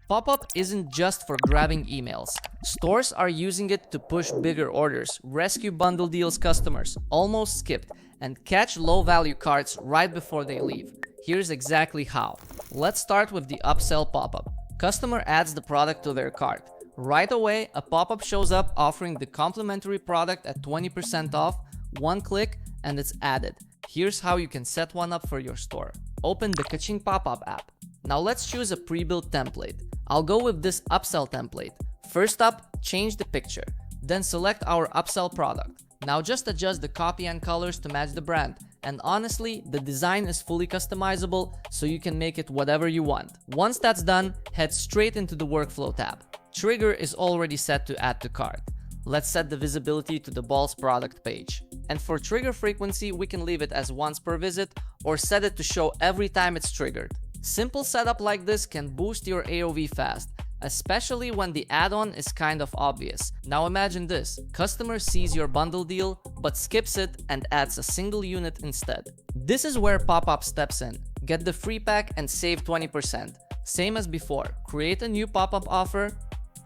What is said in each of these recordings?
Pop-up isn't just for grabbing emails. Stores are using it to push bigger orders, rescue bundle deals customers almost skipped, and catch low-value carts right before they leave. Here's exactly how. Let's start with the upsell pop-up. Customer adds the product to their cart. Right away, a pop-up shows up offering the complimentary product at 20% off. One click and it's added. Here's how you can set one up for your store. Open the Kaching Popup app. Now let's choose a pre-built template. I'll go with this upsell template. First up, change the picture. Then select our upsell product. Now just adjust the copy and colors to match the brand. And honestly, the design is fully customizable, so you can make it whatever you want. Once that's done, head straight into the workflow tab. Trigger is already set to add to cart. Let's set the visibility to the Balls product page. And for trigger frequency, we can leave it as once per visit or set it to show every time it's triggered. Simple setup like this can boost your AOV fast, especially when the add-on is kind of obvious. Now imagine this, customer sees your bundle deal but skips it and adds a single unit instead. This is where Pop-up steps in. Get the free pack and save 20%. Same as before, create a new pop-up offer,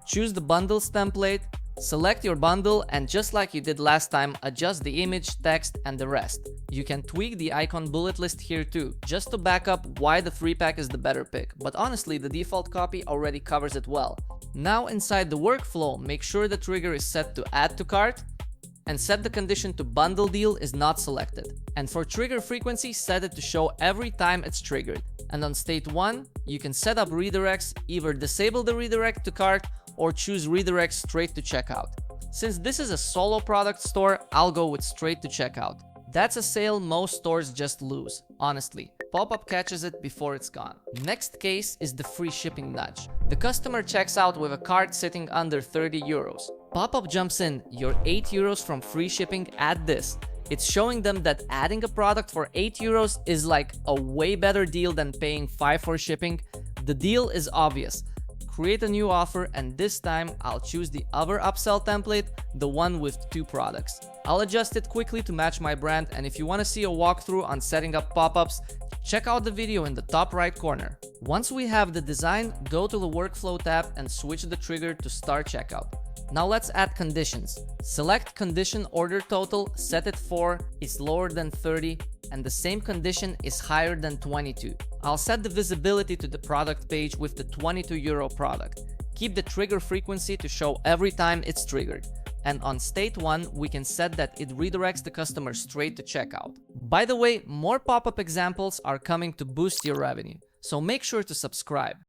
choose the bundles template, select your bundle, and just like you did last time, adjust the image, text, and the rest. You can tweak the icon bullet list here too, just to back up why the free pack is the better pick, but honestly the default copy already covers it well. Now inside the workflow, make sure the trigger is set to add to cart, and set the condition to bundle deal is not selected. And for trigger frequency, set it to show every time it's triggered. And on state 1, you can set up redirects, either disable the redirect to cart or choose redirect straight to checkout. Since this is a solo product store, I'll go with straight to checkout. That's a sale most stores just lose, honestly. Pop-up catches it before it's gone. Next case is the free shipping nudge. The customer checks out with a cart sitting under 30 euros. Pop-up jumps in, your 8 euros from free shipping, add this. It's showing them that adding a product for 8 euros is like a way better deal than paying 5 for shipping. The deal is obvious. Create a new offer, and this time I'll choose the other upsell template, the one with 2 products. I'll adjust it quickly to match my brand, and if you want to see a walkthrough on setting up pop-ups, check out the video in the top right corner. Once we have the design, go to the workflow tab and switch the trigger to start checkout. Now let's add conditions. Select condition order total, set it for is lower than 30, and the same condition is higher than 22. I'll set the visibility to the product page with the 22 euro product. Keep the trigger frequency to show every time it's triggered. And on state 1, we can set that it redirects the customer straight to checkout. By the way, more pop-up examples are coming to boost your revenue, so make sure to subscribe.